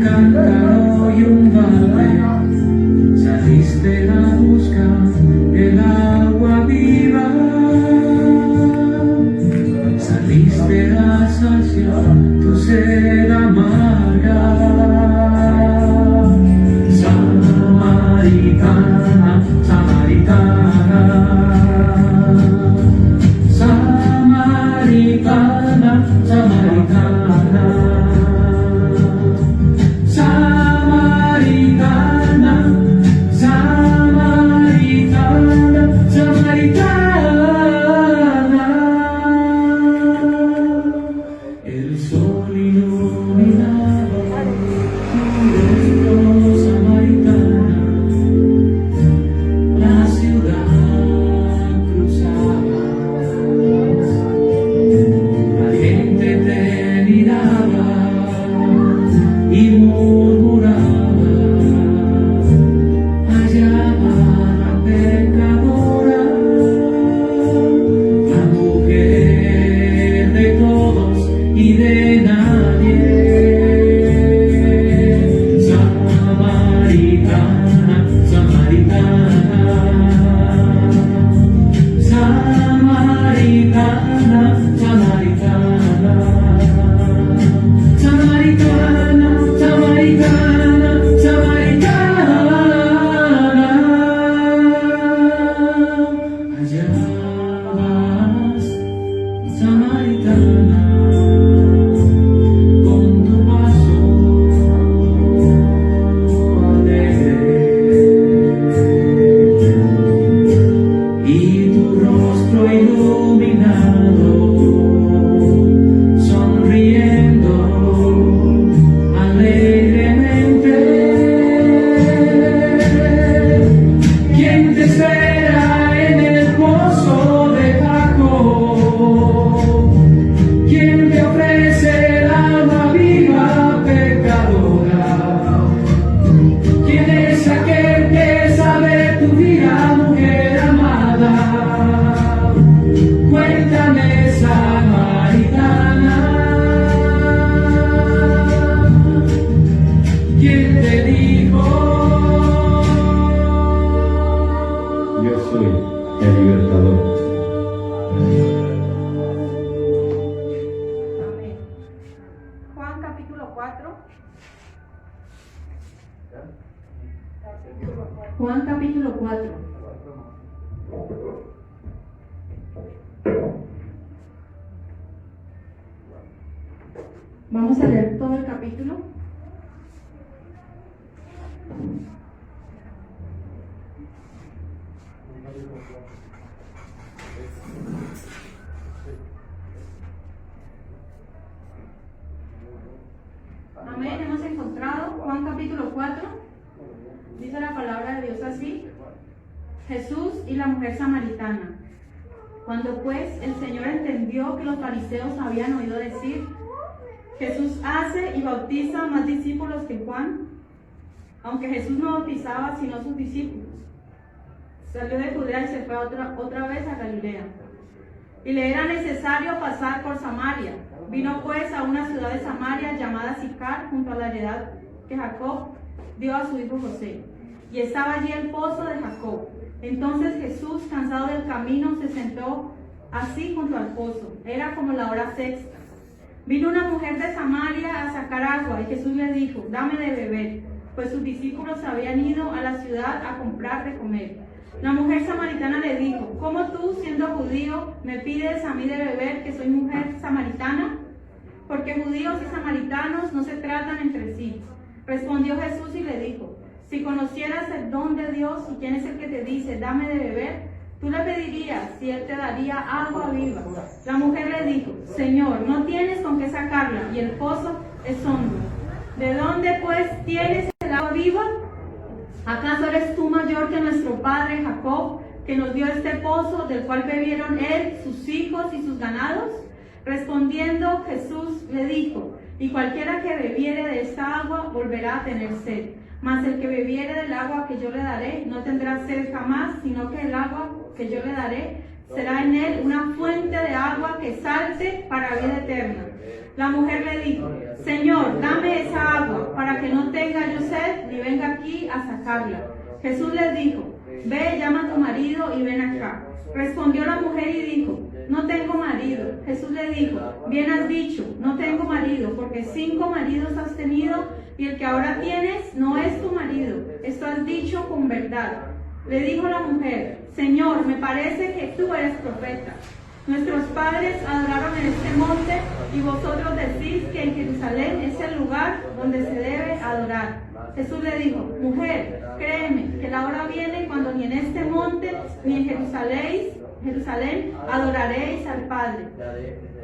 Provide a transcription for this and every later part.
cántaro y un balde, saliste a buscar el agua viva, saliste a saciar tu sed amarga. Samaritana, samaritana, samaritana, samaritana, samaritana, samaritana, samaritana. El sol iluminaba tu rostro, samaritana, la ciudad cruzabas, la gente te miraba y murmuraba, allá va la pecadora, la mujer de todos y de nadie. Samaritana, samaritana, samaritana, samaritana, samaritana, samaritana, samaritana. Allá vas, samaritana, con tu paso alegre y tu rostro iluminado, sonriendo alegremente. ¿Quién te espera en el pozo de Jacob? ¿Quién te ofrece el agua viva, pecadora? ¿Quién es aquel que sabe tu vida, mujer amada? Cuéntame, samaritana, ¿quién te dijo? Yo soy el libertador. Amén. Juan capítulo 4. Juan capítulo 4. Vamos a leer todo el capítulo. Amén, hemos encontrado Juan capítulo 4. Dice la palabra de Dios así: Jesús y la mujer samaritana. Cuando pues el Señor entendió que los fariseos habían oído decir: Jesús hace y bautiza más discípulos que Juan, aunque Jesús no bautizaba sino sus discípulos, salió de Judea y se fue otra vez a Galilea. Y le era necesario pasar por Samaria. Vino pues a una ciudad de Samaria llamada Sicar, junto a la heredad que Jacob dio a su hijo José. Y estaba allí el pozo de Jacob. Entonces Jesús, cansado del camino, se sentó así junto al pozo. Era como la hora sexta. Vino una mujer de Samaria a sacar agua, y Jesús le dijo: dame de beber, pues sus discípulos habían ido a la ciudad a comprar de comer. La mujer samaritana le dijo: ¿cómo tú, siendo judío, me pides a mí de beber, que soy mujer samaritana? Porque judíos y samaritanos no se tratan entre sí. Respondió Jesús y le dijo: si conocieras el don de Dios y quién es el que te dice: dame de beber, tú le pedirías si él te daría agua viva. La mujer le dijo: Señor, no tienes con qué sacarla, y el pozo es hondo. ¿De dónde pues tienes el agua viva? ¿Acaso eres tú mayor que nuestro padre Jacob, que nos dio este pozo, del cual bebieron él, sus hijos y sus ganados? Respondiendo Jesús le dijo: y cualquiera que bebiere de esta agua volverá a tener sed. Mas el que bebiere del agua que yo le daré no tendrá sed jamás, sino que el agua que yo le daré será en él una fuente de agua que salte para vida eterna. La mujer le dijo: Señor, dame esa agua para que no venga aquí a sacarla. Jesús les dijo, ve, llama a tu marido y ven acá. Respondió la mujer y dijo, no tengo marido. Jesús le dijo, bien has dicho, no tengo marido, porque 5 maridos has tenido y el que ahora tienes no es tu marido. Esto has dicho con verdad. Le dijo la mujer, Señor, me parece que tú eres profeta. Nuestros padres adoraron en este monte y vosotros decís que en Jerusalén es el lugar donde se debe adorar. Jesús le dijo, mujer, créeme que la hora viene cuando ni en este monte ni en Jerusalén adoraréis al Padre.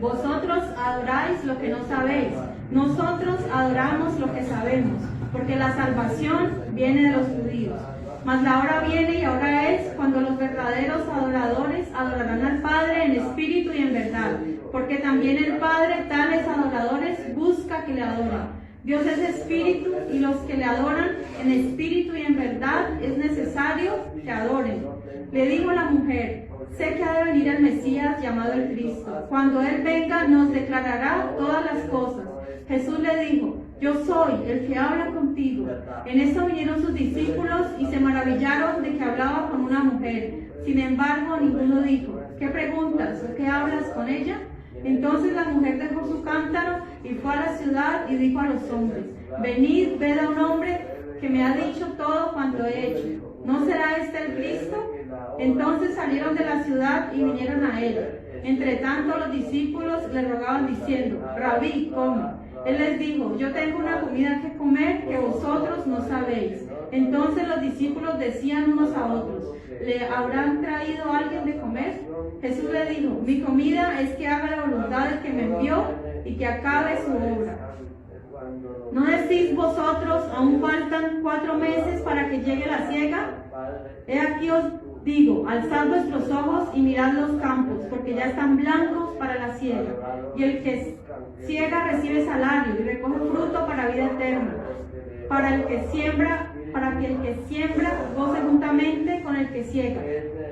Vosotros adoráis lo que no sabéis, nosotros adoramos lo que sabemos, porque la salvación viene de los judíos. Mas la hora viene y ahora es cuando los verdaderos adoradores adorarán al Padre en espíritu y en verdad, porque también el Padre tales adoradores busca que le adoren. Dios es espíritu y los que le adoran en espíritu y en verdad es necesario que adoren. Le dijo la mujer, sé que ha de venir el Mesías llamado el Cristo. Cuando Él venga nos declarará todas las cosas. Jesús le dijo, yo soy el que habla contigo. En esto vinieron sus discípulos y se maravillaron de que hablaba con una mujer. Sin embargo, ninguno dijo, ¿qué preguntas o qué hablas con ella? Entonces la mujer dejó su cántaro y fue a la ciudad y dijo a los hombres, venid, ved a un hombre que me ha dicho todo cuanto he hecho. ¿No será este el Cristo? Entonces salieron de la ciudad y vinieron a él. Entre tanto los discípulos le rogaban diciendo, Rabí, come. Él les dijo, yo tengo una comida que comer que vosotros no sabéis. Entonces los discípulos decían unos a otros, ¿le habrán traído alguien de comer? Jesús le dijo, mi comida es que haga la voluntad del que me envió y que acabe su obra. ¿No decís vosotros, aún faltan 4 meses para que llegue la siega? He aquí os digo, alzad vuestros ojos y mirad los campos, porque ya están blancos para la siega. Y el que siega recibe salario y recoge fruto para vida eterna. Para que el que siembra goce juntamente con el que siega.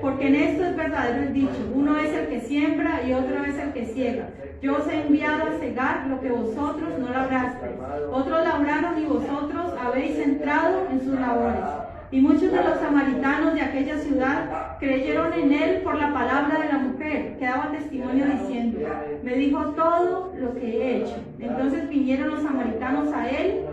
Porque en esto es verdadero el dicho, uno es el que siembra y otro es el que siega. Yo os he enviado a cegar lo que vosotros no labrasteis. Otros labraron y vosotros habéis entrado en sus labores. Y muchos de los samaritanos de aquella ciudad creyeron en él por la palabra de la mujer, que daba testimonio diciendo, me dijo todo lo que he hecho. Entonces vinieron los samaritanos a él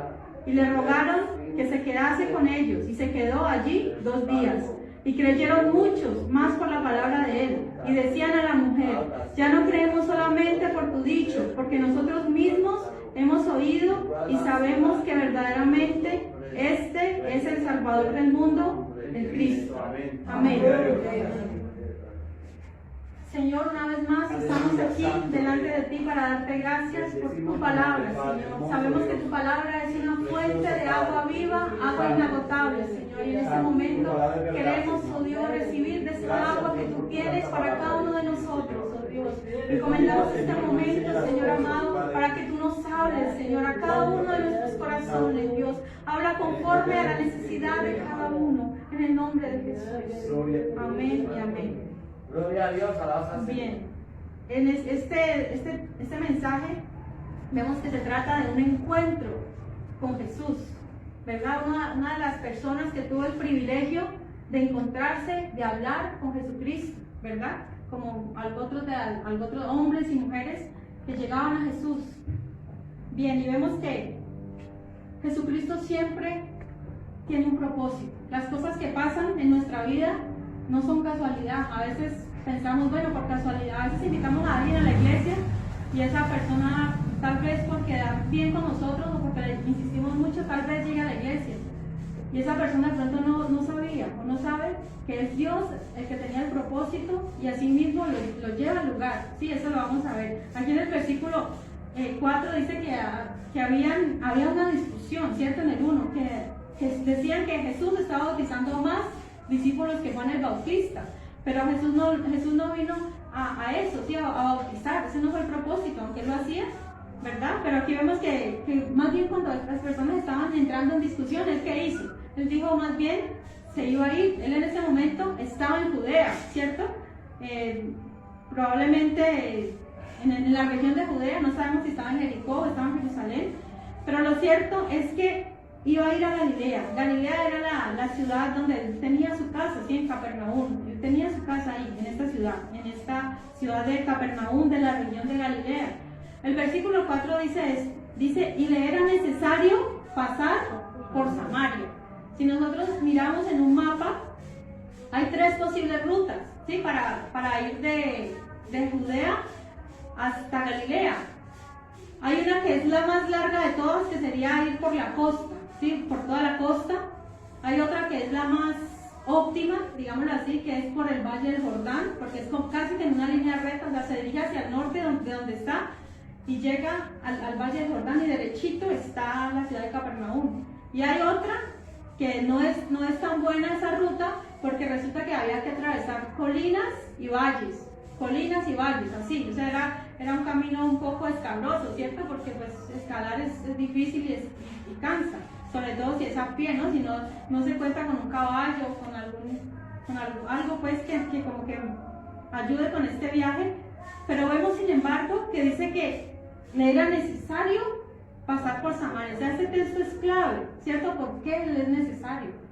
y le rogaron que se quedase con ellos, y se quedó allí 2 días. Y creyeron muchos más por la palabra de él, y decían a la mujer, ya no creemos solamente por tu dicho, porque nosotros mismos hemos oído y sabemos que verdaderamente este es el Salvador del mundo, el Cristo. Amén. Señor, una vez más estamos aquí delante de ti para darte gracias por tu palabra, Señor. Sabemos que tu palabra es una fuente de agua viva, agua inagotable, Señor. Y en este momento queremos, oh Dios, recibir de esa agua que tú tienes para cada uno de nosotros, oh Dios. Recomendamos este momento, Señor amado, para que tú nos hables, Señor, a cada uno de nuestros corazones, Dios. Habla conforme a la necesidad de cada uno, en el nombre de Jesús. Amén y amén. Gloria a Dios, alabanza. Bien, en este mensaje vemos que se trata de un encuentro con Jesús, ¿verdad? Una de las personas que tuvo el privilegio de encontrarse, de hablar con Jesucristo, ¿verdad? Como otros hombres y mujeres que llegaban a Jesús. Bien, y vemos que Jesucristo siempre tiene un propósito. Las cosas que pasan en nuestra vida no son casualidad. A veces pensamos, bueno, por casualidad. A veces invitamos a alguien a la iglesia y esa persona, tal vez porque da bien con nosotros o porque le insistimos mucho, tal vez llegue a la iglesia. Y esa persona de pronto no sabía o no sabe que es Dios el que tenía el propósito y así mismo lo lleva al lugar. Sí, eso lo vamos a ver. Aquí en el versículo 4 dice que había una discusión, ¿cierto? En el 1, que decían que Jesús estaba bautizando más discípulos que Juan el Bautista, pero Jesús no vino a eso, ¿sí? a bautizar. Ese no fue el propósito, aunque él lo hacía, ¿verdad? Pero aquí vemos que más bien cuando las personas estaban entrando en discusión, ¿él qué hizo? Él dijo más bien, se iba a ir. Él en ese momento estaba en Judea, ¿cierto? Probablemente en la región de Judea, no sabemos si estaba en Jericó o estaba en Jerusalén, pero lo cierto es que iba a ir a Galilea. Galilea era la ciudad donde él tenía su casa, ¿sí? En Capernaum. Él tenía su casa ahí, en esta ciudad de Capernaum, de la región de Galilea. El versículo 4 dice, y le era necesario pasar por Samaria. Si nosotros miramos en un mapa, hay 3 posibles rutas, ¿sí? Para ir de Judea hasta Galilea. Hay una que es la más larga de todas, que sería ir por la costa, ¿sí? Por toda la costa. Hay otra que es la más óptima, digámoslo así, que es por el Valle del Jordán, porque es casi que en una línea recta, o sea, se dirige hacia el norte de donde está, y llega al Valle del Jordán, y derechito está la ciudad de Capernaum. Y hay otra que no es tan buena esa ruta, porque resulta que había que atravesar colinas y valles, así, o sea, era un camino un poco escabroso, ¿cierto? Porque pues escalar es difícil y cansa, sobre todo si es a pie, ¿no? Si no se cuenta con un caballo, con algo pues que como que ayude con este viaje. Pero vemos sin embargo que dice que le era necesario pasar por Samaria. O sea, este texto es clave, ¿cierto? ¿Por qué es necesario?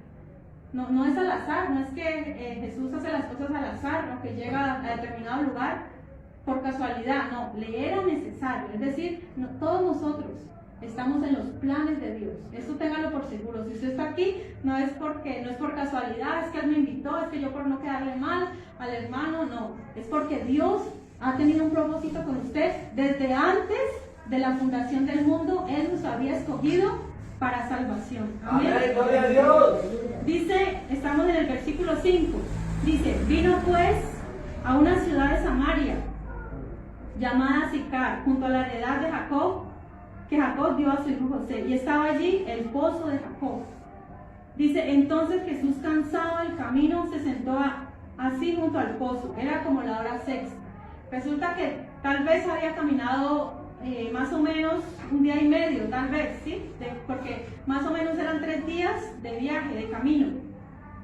No es al azar, no es que Jesús hace las cosas al azar, o que llega a determinado lugar por casualidad, no, le era necesario. Es decir, todos nosotros estamos en los planes de Dios. Esto téngalo por seguro. Si usted está aquí, no es por casualidad, es que Él me invitó, es que yo por no quedarle mal al hermano, no. Es porque Dios ha tenido un propósito con usted desde antes de la fundación del mundo. Él nos había escogido para salvación. Amén. Gloria a Dios. Dice, estamos en el versículo 5. Dice, vino pues a una ciudad de Samaria llamada Sicar, junto a la heredad de Jacob, que Jacob dio a su hijo José, y estaba allí el pozo de Jacob. Dice, entonces Jesús, cansado del camino, se sentó así junto al pozo. Era como la hora sexta. Resulta que tal vez había caminado más o menos un día y medio, tal vez, ¿sí? Porque más o menos eran 3 días de viaje, de camino.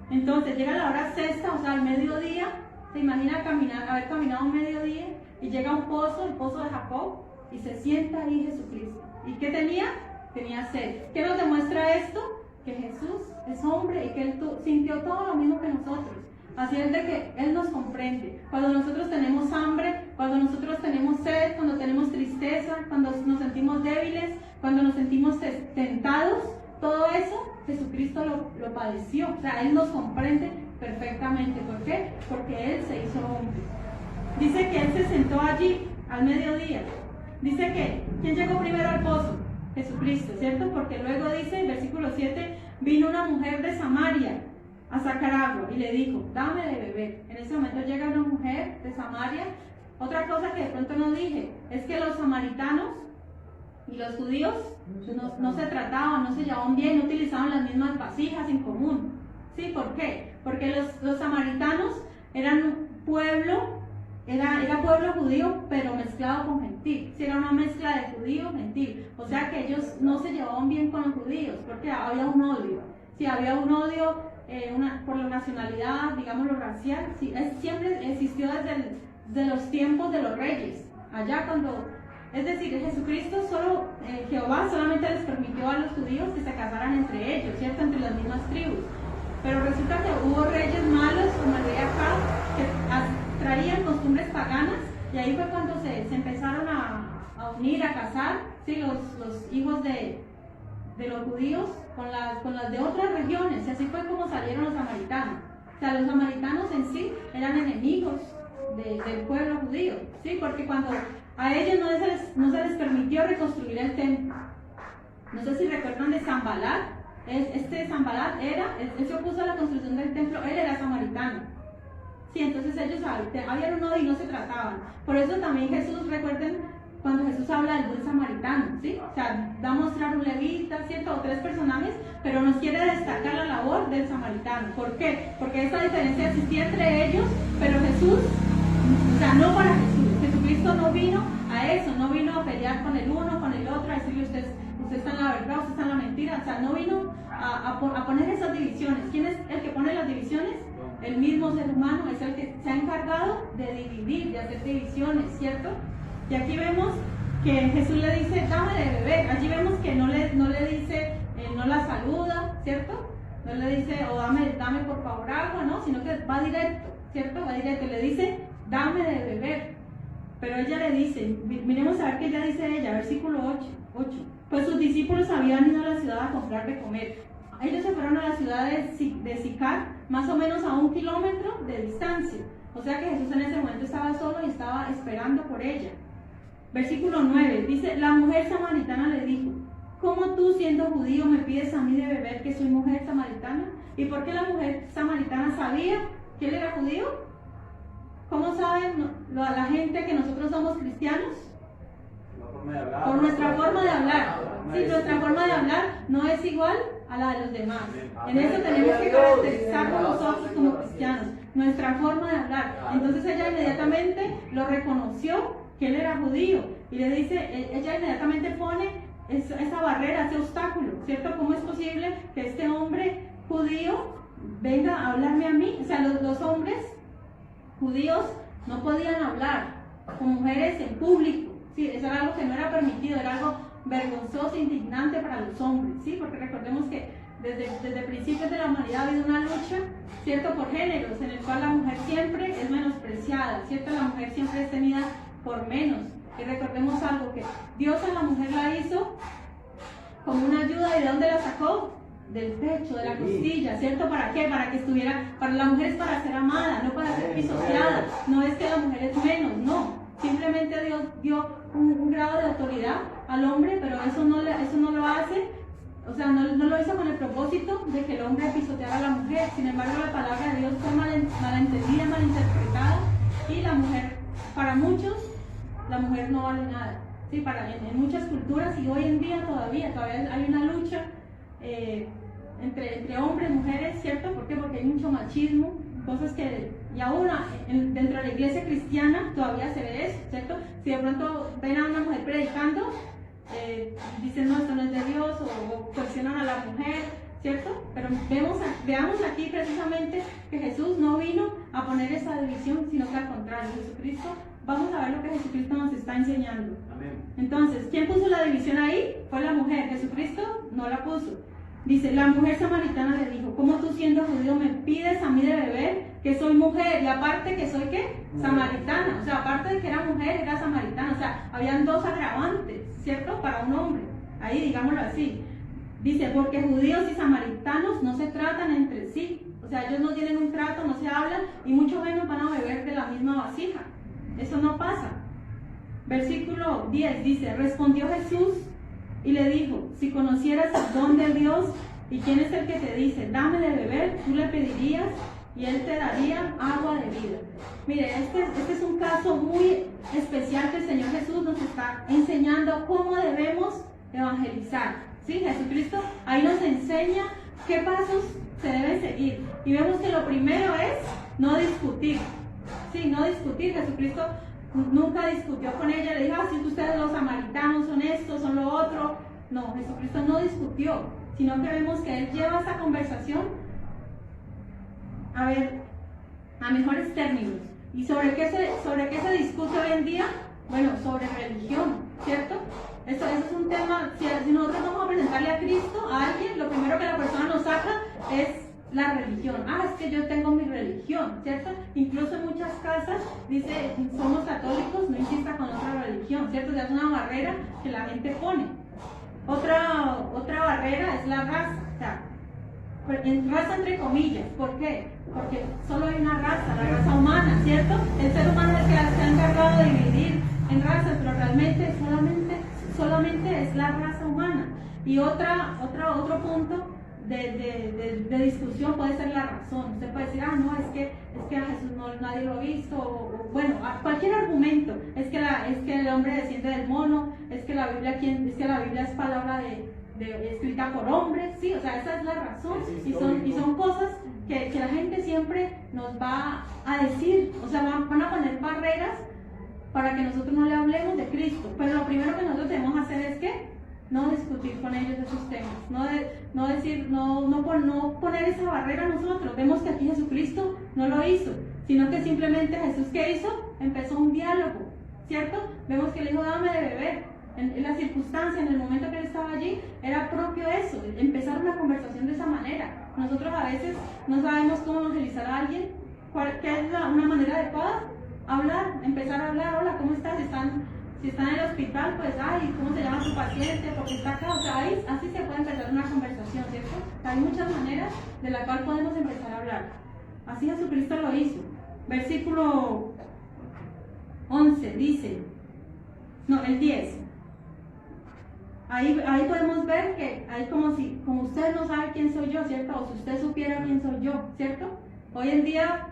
Entonces llega la hora sexta, o sea, al mediodía. Se imagina haber caminado un mediodía, y llega a un pozo, el pozo de Jacob, y se sienta ahí Jesucristo. ¿Y qué tenía? Tenía sed. ¿Qué nos demuestra esto? Que Jesús es hombre y que Él sintió todo lo mismo que nosotros. Así es de que Él nos comprende. Cuando nosotros tenemos hambre, cuando nosotros tenemos sed, cuando tenemos tristeza, cuando nos sentimos débiles, cuando nos sentimos tentados, todo eso Jesucristo lo padeció. O sea, Él nos comprende perfectamente. ¿Por qué? Porque Él se hizo hombre. Dice que Él se sentó allí al mediodía. Dice que, ¿quién llegó primero al pozo? Jesucristo, ¿cierto? Porque luego dice, en versículo 7, vino una mujer de Samaria a sacar agua y le dijo, dame de beber. En ese momento llega una mujer de Samaria. Otra cosa que de pronto no dije, es que los samaritanos y los judíos no se trataban, no se llevaban bien, no utilizaban las mismas vasijas en común. ¿Sí? ¿Por qué? Porque los samaritanos eran un pueblo, era pueblo judío, pero mezclado con gentil. Sí, era una mezcla de judío-gentil. O sea que ellos no se llevaban bien con los judíos, porque había un odio. Sí, había un odio por la nacionalidad, digamos lo racial. Sí, siempre existió desde los tiempos de los reyes. Allá es decir, Jesucristo Jehová solamente les permitió a los judíos que se casaran entre ellos, ¿cierto? Entre las mismas tribus. Pero resulta que hubo reyes malos, como el rey Acab, que traían costumbres paganas, y ahí fue cuando se empezaron a unir, a casar, ¿sí? los hijos de los judíos con las de otras regiones, y así fue como salieron los samaritanos. O sea, los samaritanos en sí eran enemigos del pueblo judío, ¿sí? Porque cuando a ellos no se les permitió reconstruir el templo. No sé si recuerdan de Sanbalat. Sanbalat él se opuso a la construcción del templo, él era samaritano. Sí, entonces ellos habían un odio y no se trataban. Por eso también Jesús, recuerden, cuando Jesús habla del buen samaritano, ¿sí? O sea, da a mostrar un levita, ¿cierto? O 3 personajes, pero nos quiere destacar la labor del samaritano. ¿Por qué? Porque esa diferencia existía entre ellos, pero Jesús, o sea, no para Jesús. Jesucristo no vino a eso, no vino a pelear con el uno, con el otro, a decirle usted está en la verdad, usted está en la mentira. O sea, no vino a poner esas divisiones. ¿Quién es el que pone las divisiones? El mismo ser humano es el que se ha encargado de dividir, de hacer divisiones, ¿cierto? Y aquí vemos que Jesús le dice, dame de beber. Allí vemos que no le dice, no la saluda, ¿cierto? No le dice, o dame por favor agua, ¿no? Sino que va directo, ¿cierto? Va directo, le dice, dame de beber. Pero ella le dice, miremos a ver qué ella dice ella, versículo 8. Pues sus discípulos habían ido a la ciudad a comprar de comer. Ellos se fueron a la ciudad de Sicar, más o menos a 1 kilómetro de distancia. O sea que Jesús en ese momento estaba solo y estaba esperando por ella. Versículo 9, dice, la mujer samaritana le dijo, ¿cómo tú siendo judío me pides a mí de beber que soy mujer samaritana? ¿Y por qué la mujer samaritana sabía que él era judío? ¿Cómo saben la gente que nosotros somos cristianos? Por nuestra forma de hablar. Sí, nuestra forma de hablar no es igual a la de los demás. En eso tenemos que caracterizarnos nosotros como cristianos, nuestra forma de hablar. Entonces ella inmediatamente lo reconoció que él era judío y le dice, ella inmediatamente pone esa barrera, ese obstáculo, ¿cierto? ¿Cómo es posible que este hombre judío venga a hablarme a mí? O sea, los hombres judíos no podían hablar con mujeres en público, ¿sí? Eso era algo que no era permitido, era algo vergonzoso, indignante para los hombres, ¿sí? Porque recordemos que desde principios de la humanidad ha habido una lucha, ¿cierto? Por géneros, en el cual la mujer siempre es menospreciada, ¿cierto? La mujer siempre es tenida por menos. Y recordemos algo, que Dios a la mujer la hizo como una ayuda. ¿Y de dónde la sacó? Del pecho, de la costilla, ¿cierto? ¿Para qué? Para que estuviera, para la mujer es para ser amada, no para ser pisoteada. No es que la mujer es menos, no. Simplemente Dios dio un grado de autoridad al hombre, pero eso no lo hace, o sea, no lo hizo con el propósito de que el hombre pisoteara a la mujer. Sin embargo, la palabra de Dios fue malentendida, malinterpretada, y la mujer, para muchos, la mujer no vale nada. Sí, en muchas culturas, y hoy en día todavía hay una lucha entre hombres y mujeres, ¿cierto? ¿Por qué? Porque hay mucho machismo, cosas que, y aún dentro de la iglesia cristiana todavía se ve eso, ¿cierto? Si de pronto ven a una mujer predicando, dicen, no, esto no es de Dios, o cuestionan a la mujer, ¿cierto? Pero veamos aquí precisamente que Jesús no vino a poner esa división, sino que al contrario, Jesucristo, vamos a ver lo que Jesucristo nos está enseñando. Amén. Entonces, ¿quién puso la división ahí? Fue la mujer. Jesucristo no la puso. Dice, la mujer samaritana le dijo, ¿cómo tú siendo judío me pides a mí de beber que soy mujer? Y aparte que soy, ¿qué? Samaritana. O sea, aparte de que era mujer, era samaritana. O sea, habían dos agravantes, ¿cierto? Para un hombre. Ahí, digámoslo así. Dice, porque judíos y samaritanos no se tratan entre sí. O sea, ellos no tienen un trato, no se hablan, y mucho menos van a beber de la misma vasija. Eso no pasa. Versículo 10 dice, respondió Jesús y le dijo, si conocieras el don de Dios y quién es el que te dice, dame de beber, tú le pedirías y él te daría agua de vida. Mire, este es un caso muy especial que el Señor Jesús nos está enseñando cómo debemos evangelizar. ¿Sí? Jesucristo ahí nos enseña qué pasos se deben seguir. Y vemos que lo primero es no discutir. Sí, no discutir. Jesucristo nunca discutió con ella, le dijo, si ustedes los samaritanos son esto, son lo otro. No, Jesucristo no discutió, sino que vemos que Él lleva esta conversación a mejores términos. ¿Y sobre qué se discute hoy en día? Bueno, sobre religión, ¿cierto? Eso es un tema, si nosotros vamos a presentarle a Cristo a alguien, lo primero que la persona nos saca es la religión. Es que yo tengo mi religión, ¿cierto? Incluso en muchas casas dice, somos católicos, no insista con otra religión, ¿cierto? O sea, es una barrera que la gente pone. Otra barrera es la raza, o sea, raza entre comillas. ¿Por qué? Porque solo hay una raza, la raza humana, ¿cierto? El ser humano es el que se ha encargado de dividir en razas, pero realmente solamente es la raza humana. Y otro punto de discusión puede ser la razón. Usted puede decir, no, es que a Jesús nadie lo ha visto, o bueno, cualquier argumento, es que el hombre desciende del mono, es que la Biblia es palabra escrita por hombres, sí, o sea, esa es la razón, y son cosas que la gente siempre nos va a decir, o sea, van a poner barreras para que nosotros no le hablemos de Cristo. Pero lo primero que nosotros debemos hacer es que no discutir con ellos esos temas, no poner esa barrera a nosotros. Vemos que aquí Jesucristo no lo hizo, sino que simplemente Jesús, ¿qué hizo? Empezó un diálogo, ¿cierto? Vemos que le dijo, dame de beber. en la circunstancia, en el momento que él estaba allí, era propio eso, empezar una conversación de esa manera. Nosotros a veces no sabemos cómo evangelizar a alguien, ¿qué es una manera adecuada? Hablar, empezar a hablar, hola, ¿cómo estás? Si están en el hospital, pues, ay, ¿cómo se llama su paciente? ¿Por qué está acá? O sea, así se puede empezar una conversación, ¿cierto? Hay muchas maneras de la cual podemos empezar a hablar. Así Jesucristo lo hizo. Versículo 11 dice, no, el 10. Ahí podemos ver que hay como usted no sabe quién soy yo, ¿cierto? O si usted supiera quién soy yo, ¿cierto? Hoy en día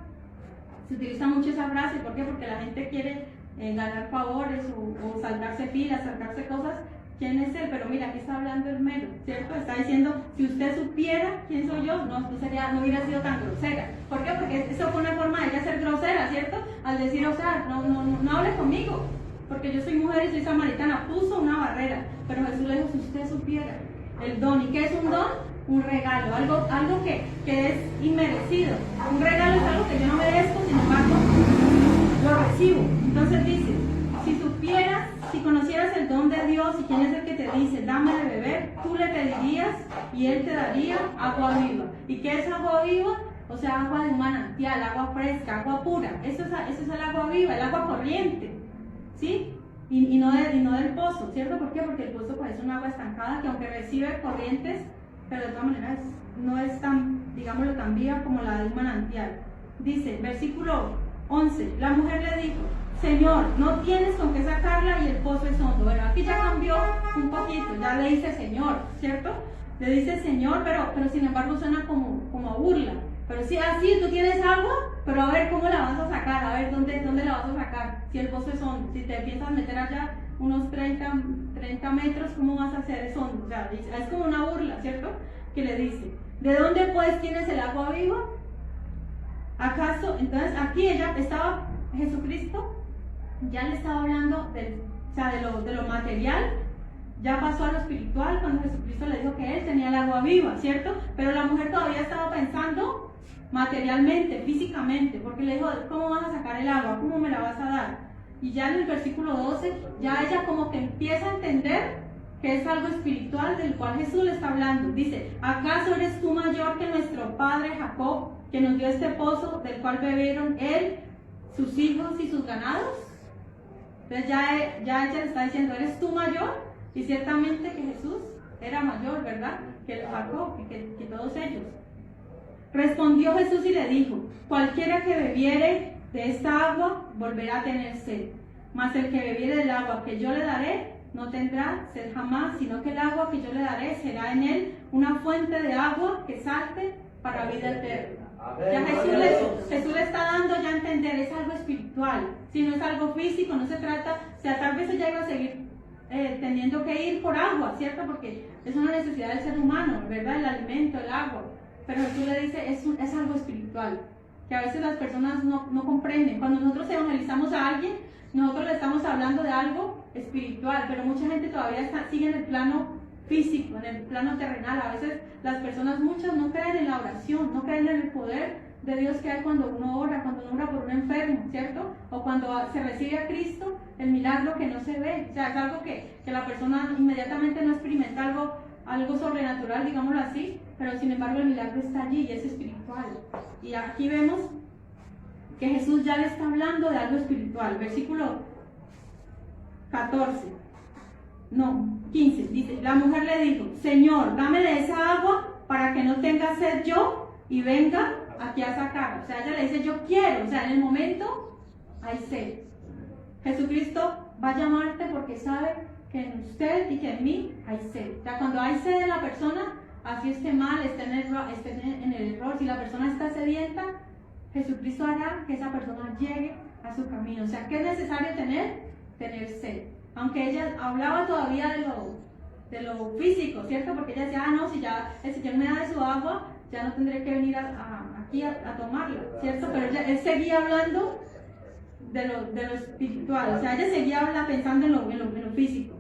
se utiliza mucho esa frase, ¿por qué? Porque la gente quiere ganar favores o saltarse filas, saltarse cosas. ¿Quién es él? Pero mira, aquí está hablando el mero, ¿cierto? Está diciendo, si usted supiera quién soy yo, no hubiera sido tan grosera. ¿Por qué? Porque eso fue una forma de ella ser grosera, ¿cierto? Al decir, o sea, no hable conmigo, porque yo soy mujer y soy samaritana. Puso una barrera, pero Jesús le dijo, si usted supiera el don. ¿Y qué es un don? Un regalo, algo que es inmerecido. Un regalo es algo que yo no merezco, sin embargo, lo recibo. Entonces dice, si conocieras el don de Dios y quién es el que te dice, dame de beber, tú le pedirías y él te daría agua viva. ¿Y qué es agua viva? O sea, agua de un manantial, agua fresca, agua pura. Eso es el agua viva, el agua corriente, ¿sí? Y no del pozo, ¿cierto? ¿Por qué? Porque el pozo pues, es un agua estancada que aunque recibe corrientes, pero de todas maneras no es tan, digámoslo, tan viva como la de un manantial. Dice, versículo 11, la mujer le dijo, Señor, no tienes con qué sacarla y el pozo es hondo. Bueno, aquí ya cambió un poquito, ya le dice Señor, ¿cierto? Le dice Señor, pero sin embargo suena como a burla. Pero sí, así tú tienes agua, pero a ver cómo la vas a sacar, a ver dónde la vas a sacar. Si el pozo es hondo, si te empiezas a meter allá unos 30 metros, ¿cómo vas a hacer eso? O sea, es como una burla, ¿cierto? Que le dice, ¿de dónde pues tienes el agua viva? ¿Acaso? Entonces aquí Jesucristo ya le estaba hablando de lo material, ya pasó a lo espiritual cuando Jesucristo le dijo que él tenía el agua viva, ¿cierto? Pero la mujer todavía estaba pensando materialmente, físicamente, porque le dijo, ¿cómo vas a sacar el agua? ¿Cómo me la vas a dar? Y ya en el versículo 12, ya ella como que empieza a entender que es algo espiritual del cual Jesús le está hablando. Dice, ¿acaso eres tú mayor que nuestro padre Jacob, que nos dio este pozo del cual bebieron él, sus hijos y sus ganados? Entonces ya ella le está diciendo, ¿eres tú mayor? Y ciertamente que Jesús era mayor, ¿verdad? Que Jacob y que todos ellos. Respondió Jesús y le dijo, cualquiera que bebiere de esta agua volverá a tener sed, mas el que bebiere del agua que yo le daré no tendrá sed jamás, sino que el agua que yo le daré será en él una fuente de agua que salte para vida eterna. Ya Jesús le está dando ya a entender, es algo espiritual, si no es algo físico, no se trata, o sea, tal vez ella iba a seguir teniendo que ir por agua, ¿cierto? Porque es una necesidad del ser humano, ¿verdad? El alimento, el agua. Pero Jesús le dice, es algo espiritual, que a veces las personas no comprenden. Cuando nosotros evangelizamos a alguien, nosotros le estamos hablando de algo espiritual, pero mucha gente todavía sigue en el plano físico, en el plano terrenal. A veces las personas, muchas, no creen en la oración, no creen en el poder de Dios que hay cuando uno ora por un enfermo, ¿cierto? O cuando se recibe a Cristo, el milagro que no se ve. O sea, es algo que la persona inmediatamente no experimenta, algo sobrenatural, digámoslo así, pero sin embargo el milagro está allí y es espiritual. Y aquí vemos que Jesús ya le está hablando de algo espiritual. Versículo 15, dice, la mujer le dijo, Señor, dame de esa agua para que no tenga sed yo y venga aquí a sacar. O sea, ella le dice, yo quiero, o sea, en el momento hay sed. Jesucristo va a llamarte porque sabe que en usted y que en mí hay sed. O sea, cuando hay sed en la persona, así esté mal, esté en el error, si la persona está sedienta, Jesucristo hará que esa persona llegue a su camino. O sea, ¿qué es necesario tener sed? Aunque ella hablaba todavía de lo físico, ¿cierto? Porque ella decía, no, si ya el Señor me da de su agua, ya no tendré que venir aquí a tomarla, ¿cierto? Pero él seguía hablando de lo espiritual, o sea, ella seguía pensando en lo físico.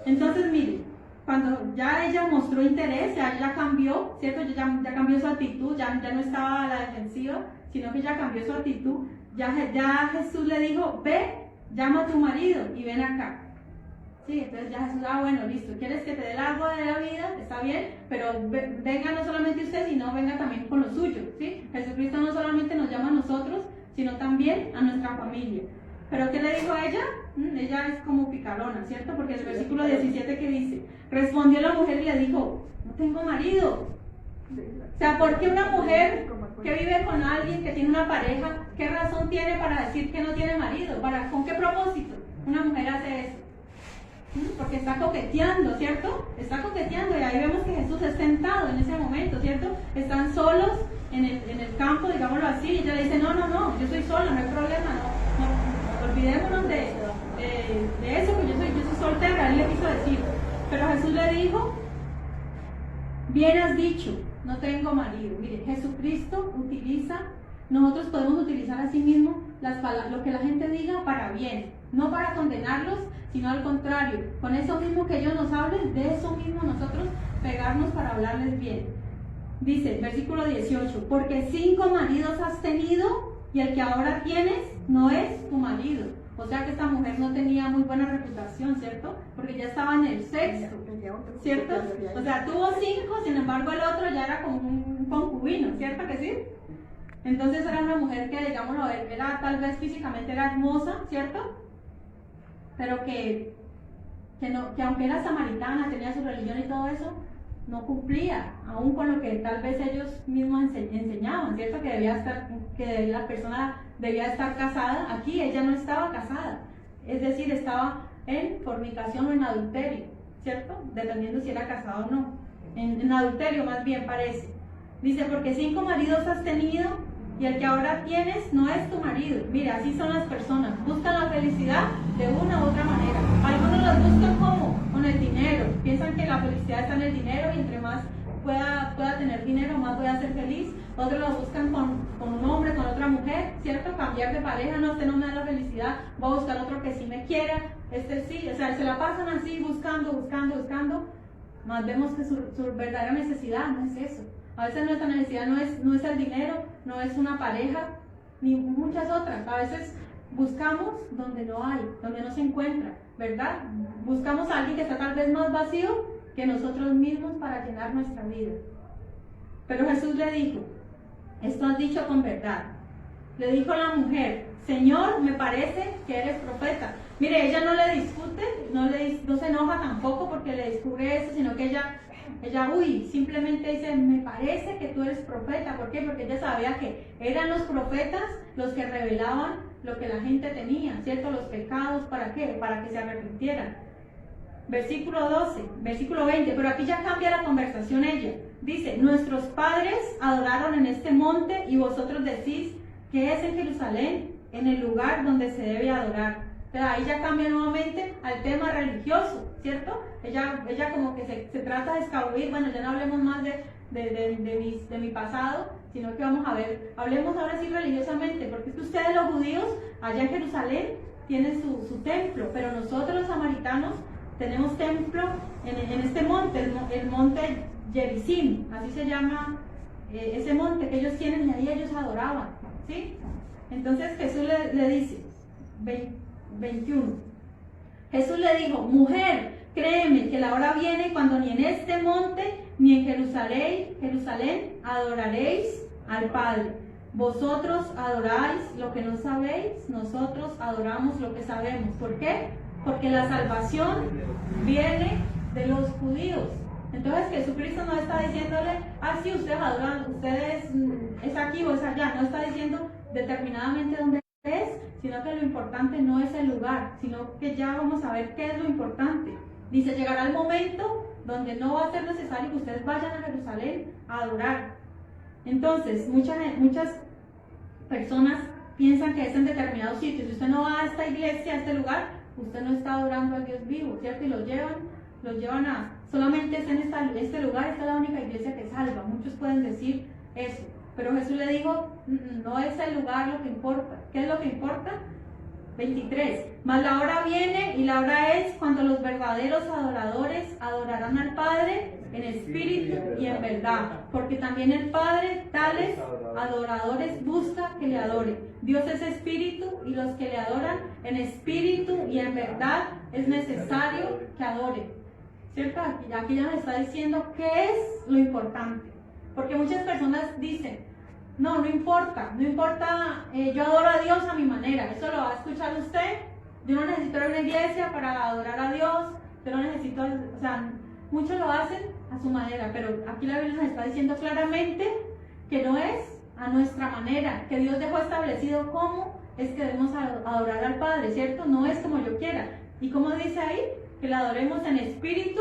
Entonces, mire, cuando ya ella mostró interés, ya cambió, ¿cierto? Ya cambió su actitud, ya no estaba a la defensiva, sino que ya cambió su actitud. Ya Jesús le dijo, ve, llama a tu marido y ven acá. Sí, entonces ya Jesús, bueno, listo, ¿quieres que te dé el agua de la vida? Está bien, pero venga no solamente usted, sino venga también con los suyos, ¿sí? Jesucristo no solamente nos llama a nosotros, sino también a nuestra familia. ¿Pero qué le dijo a ella? Ella es como picarona, ¿cierto? Porque el versículo 17 que dice, respondió la mujer y le dijo, no tengo marido. O sea, ¿por qué una mujer que vive con alguien, que tiene una pareja, qué razón tiene para decir que no tiene marido? ¿Con qué propósito una mujer hace eso? Porque está coqueteando, ¿cierto? Está coqueteando y ahí vemos que Jesús es tentado en ese momento, ¿cierto? Están solos en el campo, digámoslo así, y ella le dice, no, yo soy sola, no hay problema, no olvidémonos de eso, que yo soy soltera, él le quiso decir. Pero Jesús le dijo, bien has dicho, no tengo marido. Mire, Jesucristo utiliza, nosotros podemos utilizar a sí mismo lo que la gente diga para bien, no para condenarlos, sino al contrario, con eso mismo que ellos nos hablen, de eso mismo nosotros pegarnos para hablarles bien. Dice, versículo 18, porque 5 maridos has tenido y el que ahora tienes no es tu marido. O sea que esta mujer no tenía muy buena reputación, ¿cierto? Porque ya estaba en el sexto, ¿cierto? O sea, tuvo 5, sin embargo el otro ya era como un concubino, ¿cierto que sí? Entonces era una mujer que, digámoslo, era tal vez físicamente era hermosa, ¿cierto? Pero que aunque era samaritana, tenía su religión y todo eso, no cumplía aún con lo que tal vez ellos mismos enseñaban, ¿cierto? Que la persona debía estar casada. Aquí ella no estaba casada, es decir, estaba en fornicación o en adulterio, ¿cierto? Dependiendo si era casada o no. En adulterio más bien parece. Dice, porque 5 maridos has tenido y el que ahora tienes no es tu marido. Mira, así son las personas, buscan la felicidad de una u otra manera. Algunos las buscan ¿cómo? Con el dinero, piensan que la felicidad está en el dinero y entre más pueda tener dinero, más voy a ser feliz. Otros lo buscan con un hombre, con otra mujer, ¿cierto? Cambiar de pareja, no, este no me da la felicidad, voy a buscar otro que sí me quiera, este sí, o sea, se la pasan así buscando, más vemos que su verdadera necesidad no es eso. A veces nuestra necesidad no es el dinero, no es una pareja, ni muchas otras. A veces buscamos donde no hay, donde no se encuentra, ¿verdad? Buscamos a alguien que está tal vez más vacío que nosotros mismos para llenar nuestra vida. Pero Jesús le dijo, esto has dicho con verdad. Le dijo la mujer, Señor, me parece que eres profeta. Mire, ella no le discute, no se enoja tampoco porque le descubre eso, sino que ella simplemente dice, me parece que tú eres profeta. ¿Por qué? Porque ella sabía que eran los profetas los que revelaban lo que la gente tenía, ¿cierto? Los pecados, ¿para qué? Para que se arrepintieran. Versículo 20, pero aquí ya cambia la conversación ella. Dice, nuestros padres adoraron en este monte y vosotros decís que es en Jerusalén, en el lugar donde se debe adorar. Pero ahí ya cambia nuevamente al tema religioso, ¿cierto? Ella como que se trata de escabullir, bueno, ya no hablemos más de mi pasado, sino que hablemos ahora sí religiosamente, porque es que ustedes los judíos, allá en Jerusalén, tienen su templo, pero nosotros los samaritanos tenemos templo en este monte, el monte Gerizim, así se llama ese monte que ellos tienen y ahí ellos adoraban, ¿sí? Entonces Jesús le dice, 21, Jesús le dijo, mujer, créeme que la hora viene cuando ni en este monte ni en Jerusalén adoraréis al Padre. Vosotros adoráis lo que no sabéis, nosotros adoramos lo que sabemos. ¿Por qué? Porque la salvación viene de los judíos. Entonces Jesucristo no está diciéndole, sí, ustedes adoran, ustedes es aquí o es allá, no está diciendo determinadamente dónde es, sino que lo importante no es el lugar, sino que ya vamos a ver qué es lo importante. Dice, llegará el momento donde no va a ser necesario que ustedes vayan a Jerusalén a adorar. Entonces, muchas personas piensan que es en determinados sitios. Si usted no va a esta iglesia, a este lugar, usted no está adorando al Dios vivo, ¿cierto? Y los llevan a, solamente es en este lugar, esta es la única iglesia que salva. Muchos pueden decir eso. Pero Jesús le dijo, no es el lugar lo que importa. ¿Qué es lo que importa? 23. Mas la hora viene y la hora es cuando los verdaderos adoradores adorarán al Padre en espíritu y en verdad, porque también el Padre tales adoradores busca que le adoren. Dios es espíritu y los que le adoran en espíritu y en verdad es necesario que adoren. ¿Cierto? Aquí ya nos está diciendo qué es lo importante, porque muchas personas dicen, no importa, yo adoro a Dios a mi manera, eso lo va a escuchar usted, yo no necesito ir a una iglesia para adorar a Dios, yo no necesito, o sea, muchos lo hacen a su manera, pero aquí la Biblia nos está diciendo claramente que no es a nuestra manera, que Dios dejó establecido cómo es que debemos adorar al Padre, ¿cierto? No es como yo quiera. ¿Y cómo dice ahí? Que la adoremos en espíritu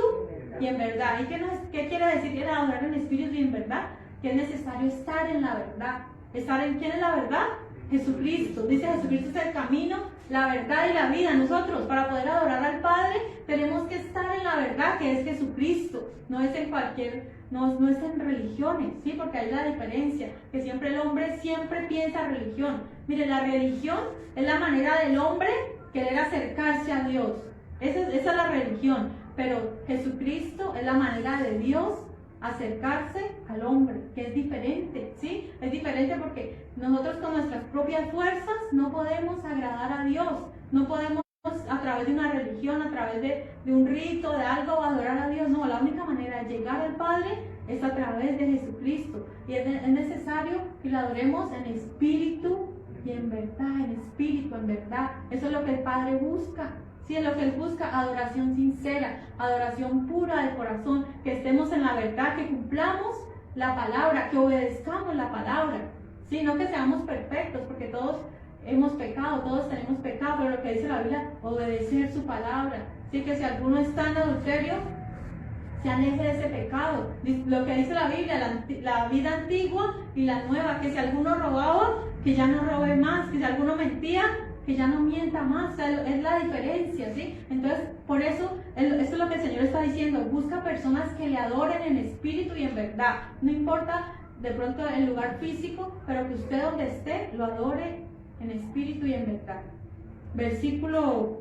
y en verdad. ¿Y qué quiere decir que adorar en espíritu y en verdad? Que es necesario estar en la verdad. ¿Estar en quién es la verdad? Jesucristo. Dice Jesucristo es el camino, la verdad y la vida. Nosotros, para poder adorar al Padre, tenemos que estar en la verdad, que es Jesucristo. No es en no es en religiones, ¿sí? Porque hay la diferencia, que siempre el hombre siempre piensa religión. Mire, la religión es la manera del hombre querer acercarse a Dios. Esa es la religión. Pero Jesucristo es la manera de Dios acercarse al hombre, que es diferente, ¿sí? Es diferente porque nosotros con nuestras propias fuerzas no podemos agradar a Dios, no podemos a través de una religión, a través de un rito, de algo, adorar a Dios. No, la única manera de llegar al Padre es a través de Jesucristo. Y es necesario que lo adoremos en espíritu y en verdad, en espíritu, en verdad. Eso es lo que el Padre busca. Sí, es lo que Él busca, adoración sincera, adoración pura del corazón, que estemos en la verdad, que cumplamos la palabra, que obedezcamos la palabra. Sí, no que seamos perfectos, porque todos hemos pecado, todos tenemos pecado, pero lo que dice la Biblia, obedecer su palabra. Sí, que si alguno está en adulterio, se aleje de ese pecado. Lo que dice la Biblia, la vida antigua y la nueva, que si alguno robaba, que ya no robe más, que si alguno mentía, que ya no mienta más. O sea, es la diferencia, ¿sí? Entonces, por eso, esto es lo que el Señor está diciendo, busca personas que le adoren en espíritu y en verdad. No importa de pronto el lugar físico, pero que usted donde esté, lo adore en espíritu y en verdad. Versículo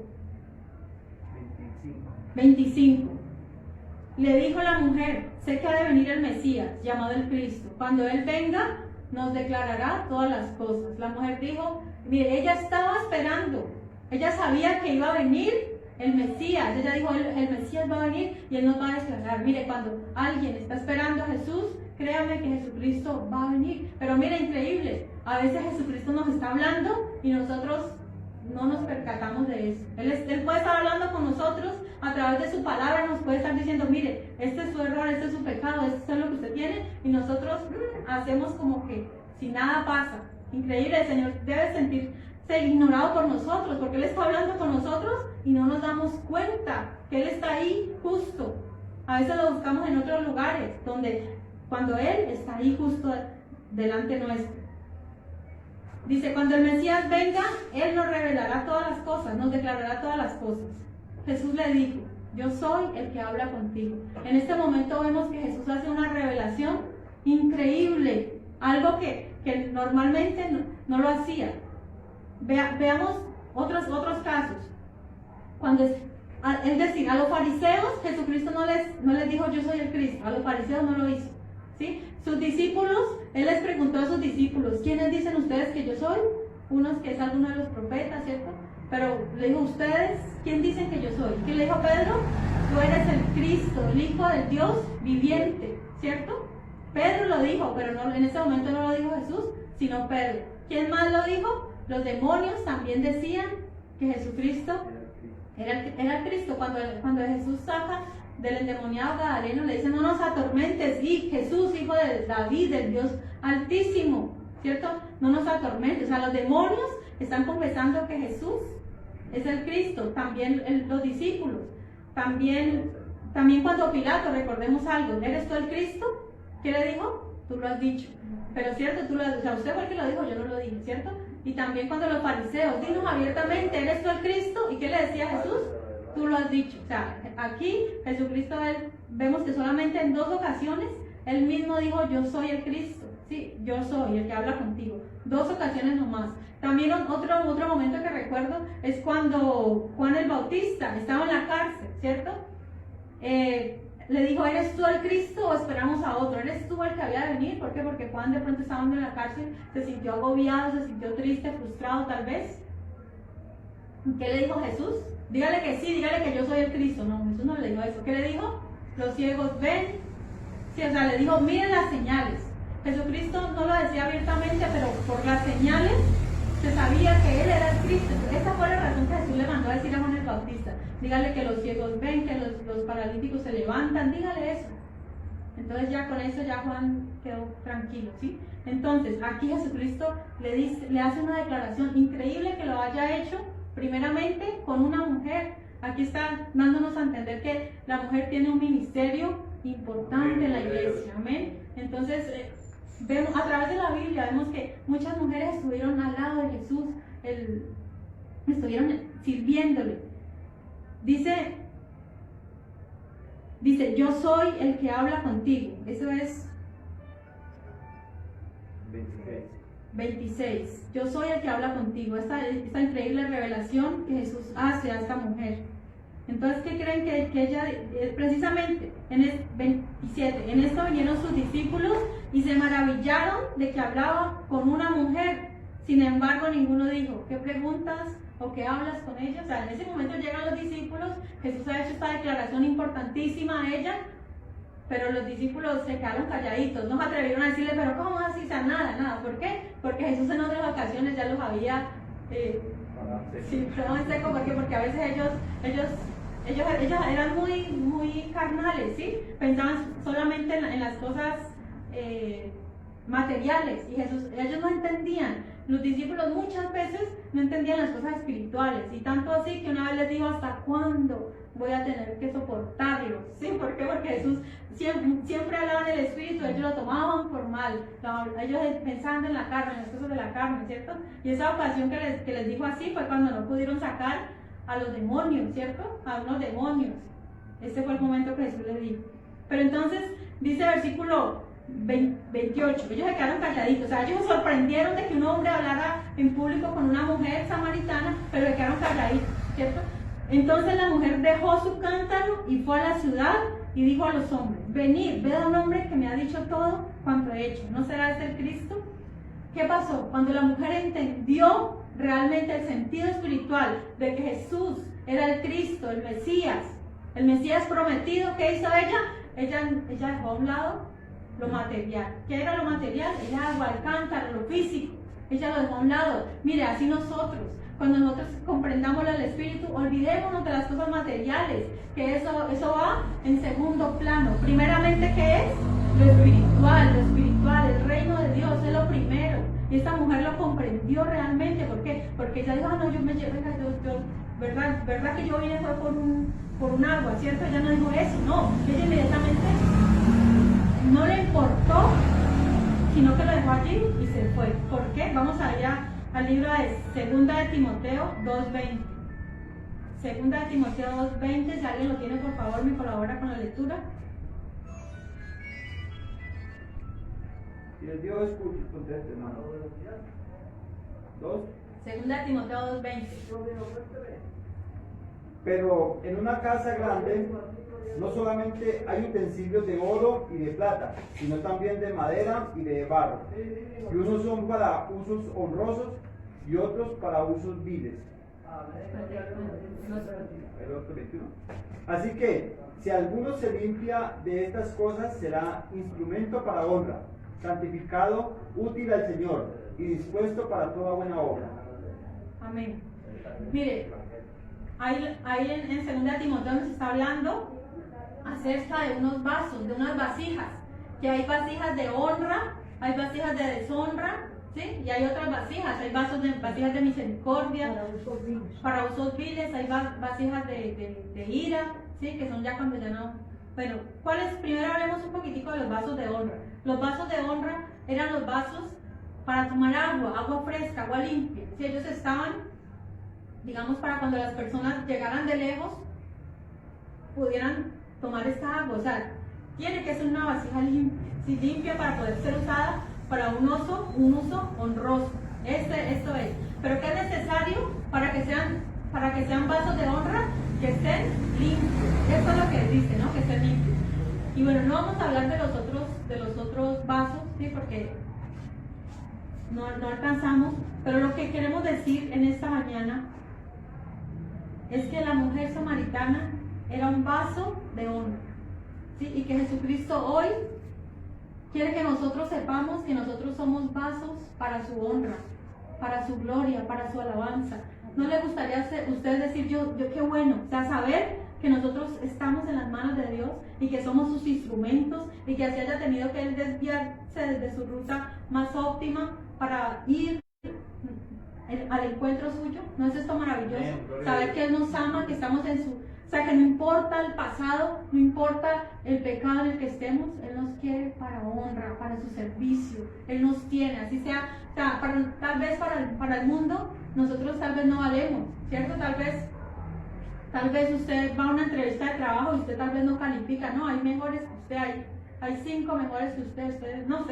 25. Le dijo la mujer, sé que ha de venir el Mesías, llamado el Cristo. Cuando Él venga, nos declarará todas las cosas. La mujer dijo, mire, ella estaba esperando, ella sabía que iba a venir el Mesías. Ella dijo, el Mesías va a venir y Él nos va a declarar. Mire, cuando alguien está esperando a Jesús, créame que Jesucristo va a venir. Pero mire, increíble, a veces Jesucristo nos está hablando y nosotros no nos percatamos de eso. Él puede estar hablando con nosotros a través de su palabra, nos puede estar diciendo, mire, este es su error, este es su pecado, esto es lo que usted tiene, y nosotros hacemos como que si nada pasa. Increíble, el Señor debe sentirse ignorado por nosotros, porque Él está hablando con nosotros y no nos damos cuenta que Él está ahí justo. A veces lo buscamos en otros lugares, cuando Él está ahí justo delante nuestro. Dice, cuando el Mesías venga, Él nos revelará todas las cosas, nos declarará todas las cosas. Jesús le dijo, yo soy el que habla contigo. En este momento vemos que Jesús hace una revelación increíble, algo que normalmente no lo hacía. Veamos otros casos. Cuando es decir, a los fariseos, Jesucristo no les dijo, yo soy el Cristo. A los fariseos no lo hizo, ¿sí? Sus discípulos, Él les preguntó a sus discípulos, ¿quiénes dicen ustedes que yo soy? Unos que es alguno de los profetas, ¿cierto? Pero le dijo, ¿ustedes quién dicen que yo soy? ¿Qué le dijo Pedro? Tú eres el Cristo, el Hijo del Dios viviente, ¿cierto? Pedro lo dijo, pero no, en ese momento no lo dijo Jesús, sino Pedro. ¿Quién más lo dijo? Los demonios también decían que Jesucristo era el Cristo. Cuando Jesús saca del endemoniado gadareno, le dice, no nos atormentes, y Jesús, hijo de David, del Dios Altísimo, ¿cierto? No nos atormentes. O sea, los demonios están confesando que Jesús es el Cristo, también los discípulos. También cuando Pilato, recordemos algo, ¿eres tú el Cristo? ¿Qué le dijo? Tú lo has dicho. Pero cierto, o sea, usted fue el que lo dijo, yo no lo dije, ¿cierto? Y también cuando los fariseos, dinos abiertamente, ¿eres tú el Cristo? ¿Y qué le decía Jesús? Tú lo has dicho. O sea, aquí Jesucristo, vemos que solamente en 2 ocasiones Él mismo dijo, yo soy el Cristo, sí, yo soy el que habla contigo. 2 ocasiones nomás. También otro momento que recuerdo es cuando Juan el Bautista estaba en la cárcel, ¿cierto? Le dijo, ¿eres tú el Cristo o esperamos a otro? ¿Eres tú el que había de venir? ¿Por qué? Porque Juan de pronto estaba en la cárcel, se sintió agobiado, se sintió triste, frustrado tal vez. ¿Qué le dijo Jesús? Dígale que sí, dígale que yo soy el Cristo. No, Jesús no le dijo eso. ¿Qué le dijo? Los ciegos ven. Sí, o sea, le dijo, miren las señales. Jesucristo no lo decía abiertamente, pero por las señales se sabía que Él era el Cristo. Esa fue la razón que Jesús le mandó a decir a Juan el Bautista. Dígale que los ciegos ven, que los paralíticos se levantan, dígale eso. Entonces ya con eso ya Juan quedó tranquilo, ¿sí? Entonces aquí Jesucristo le hace una declaración increíble que lo haya hecho primeramente con una mujer. Aquí está dándonos a entender que la mujer tiene un ministerio importante en la iglesia, amén. Entonces vemos a través de la Biblia, vemos que muchas mujeres estuvieron al lado de Jesús, estuvieron sirviéndole. Dice, yo soy el que habla contigo. Eso es 26. Yo soy el que habla contigo. Esta increíble revelación que Jesús hace a esta mujer. Entonces, ¿qué creen que ella, precisamente, en el 27, en esto vinieron sus discípulos y se maravillaron de que hablaba con una mujer? Sin embargo, ninguno dijo, ¿qué preguntas o qué hablas con ella? O sea, en ese momento llegan los discípulos, Jesús ha hecho esta declaración importantísima a ella, pero los discípulos se quedaron calladitos, no se atrevieron a decirle, pero ¿cómo así? O sea, nada. ¿Por qué? Porque Jesús en otras ocasiones ya los había en seco. ¿Por qué? Porque a veces ellos eran muy carnales, ¿sí? Pensaban solamente en las cosas materiales, y ellos no entendían. Los discípulos muchas veces no entendían las cosas espirituales, y tanto así que una vez les dijo, ¿hasta cuándo voy a tener que soportarlos? ¿Sí? ¿Por qué? Porque Jesús siempre hablaba del Espíritu, ellos lo tomaban por mal, ellos pensaban en la carne, en las cosas de la carne, ¿cierto? Y esa ocasión que les dijo así fue cuando no pudieron sacar a los demonios, ¿cierto? A unos demonios. Este fue el momento que Jesús les dijo. Pero entonces, dice el versículo 28, ellos se quedaron calladitos, o sea, ellos se sorprendieron de que un hombre hablara en público con una mujer samaritana, pero se quedaron calladitos, ¿cierto? Entonces la mujer dejó su cántaro y fue a la ciudad y dijo a los hombres, venid, ved a un hombre que me ha dicho todo cuanto he hecho, ¿no será este el Cristo? ¿Qué pasó? Cuando la mujer entendió realmente el sentido espiritual de que Jesús era el Cristo, el Mesías prometido, ¿qué hizo ella? Ella dejó a un lado lo material. ¿Qué era lo material? El agua, el cántaro, lo físico. Ella lo dejó a un lado. Mire, así nosotros, cuando nosotros comprendamos el Espíritu, olvidémonos de las cosas materiales, que eso va en segundo plano. Primeramente, ¿qué es? Lo espiritual, el reino de Dios es lo primero. Y esta mujer lo comprendió realmente. ¿Por qué? Porque ella dijo, no, yo me llevo, ¿verdad que yo vine fue por un agua, ¿cierto? Ella no dijo eso, no. Ella inmediatamente no le importó, sino que lo dejó allí y se fue. ¿Por qué? Vamos allá al libro de 2 de Timoteo 2:20. 2 de Timoteo 2:20, si alguien lo tiene, por favor, me colabora con la lectura. Si les dio escucho, conteste, hermano. 2. 2 de Timoteo 2:20. Pero en una casa grande no solamente hay utensilios de oro y de plata, sino también de madera y de barro. Y unos son para usos honrosos y otros para usos viles. Así que, si alguno se limpia de estas cosas, será instrumento para honra, santificado, útil al Señor y dispuesto para toda buena obra. Amén. Mire, ahí en 2 Timoteo nos está hablando acerca de unos vasos, de unas vasijas, que hay vasijas de honra, hay vasijas de deshonra, ¿sí? Y hay otras vasijas, hay vasijas de misericordia, para usos viles, hay vasijas de ira, ¿sí? Que son ya cuando ya no. Bueno, primero hablemos un poquitico de los vasos de honra. Los vasos de honra eran los vasos para tomar agua fresca, agua limpia, ¿sí? Ellos estaban, digamos, para cuando las personas llegaran de lejos, pudieran tomar esta agua. O sea, tiene que ser una vasija limpia para poder ser usada para un uso honroso. Esto es. Pero ¿qué es necesario para que sean vasos de honra? Que estén limpios. Esto es lo que dice, ¿no? Que estén limpios. Y bueno, no vamos a hablar de los otros vasos, ¿sí? Porque no alcanzamos. Pero lo que queremos decir en esta mañana es que la mujer samaritana era un vaso de honra, ¿sí? Y que Jesucristo hoy quiere que nosotros sepamos que nosotros somos vasos para su honra, para su gloria, para su alabanza. ¿No le gustaría usted decir, yo qué bueno? O sea, saber que nosotros estamos en las manos de Dios y que somos sus instrumentos y que así haya tenido que él desviarse desde su ruta más óptima para ir al encuentro suyo. ¿No es esto maravilloso? Saber que Él nos ama, que estamos en su... O sea, que no importa el pasado, no importa el pecado en el que estemos, Él nos quiere para honra, para su servicio. Él nos tiene, así sea, tal vez para el mundo, nosotros tal vez no valemos, ¿cierto? Tal vez usted va a una entrevista de trabajo y usted tal vez no califica, no, hay mejores que usted, hay 5 mejores que usted no,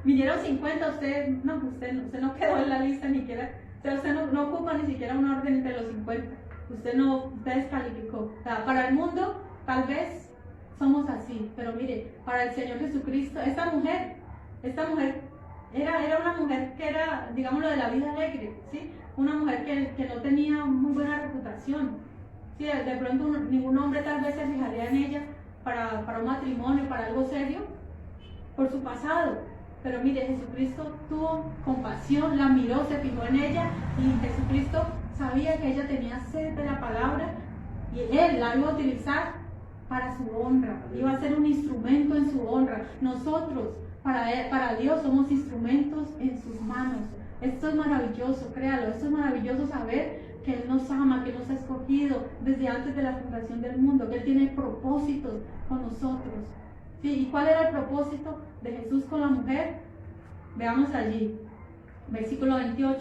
vinieron 50, usted no quedó en la lista ni siquiera, o sea, usted no ocupa ni siquiera un orden entre los 50, usted descalificó. O sea, para el mundo tal vez somos así, pero mire, para el Señor Jesucristo, esta mujer era una mujer que era, digámoslo, de la vida alegre, ¿sí? Una mujer que no tenía muy buena reputación, ¿sí? De pronto ningún hombre tal vez se fijaría en ella para un matrimonio, para algo serio, por su pasado. Pero mire, Jesucristo tuvo compasión, la miró, se fijó en ella, y Jesucristo sabía que ella tenía sed de la palabra y Él la iba a utilizar para su honra, iba a ser un instrumento en su honra. Nosotros, para Dios, somos instrumentos en sus manos. Esto es maravilloso, créalo, esto es maravilloso saber que Él nos ama, que nos ha escogido desde antes de la fundación del mundo, que Él tiene propósitos con nosotros. ¿Sí? ¿Y cuál era el propósito de Jesús con la mujer? Veamos allí, versículo 28.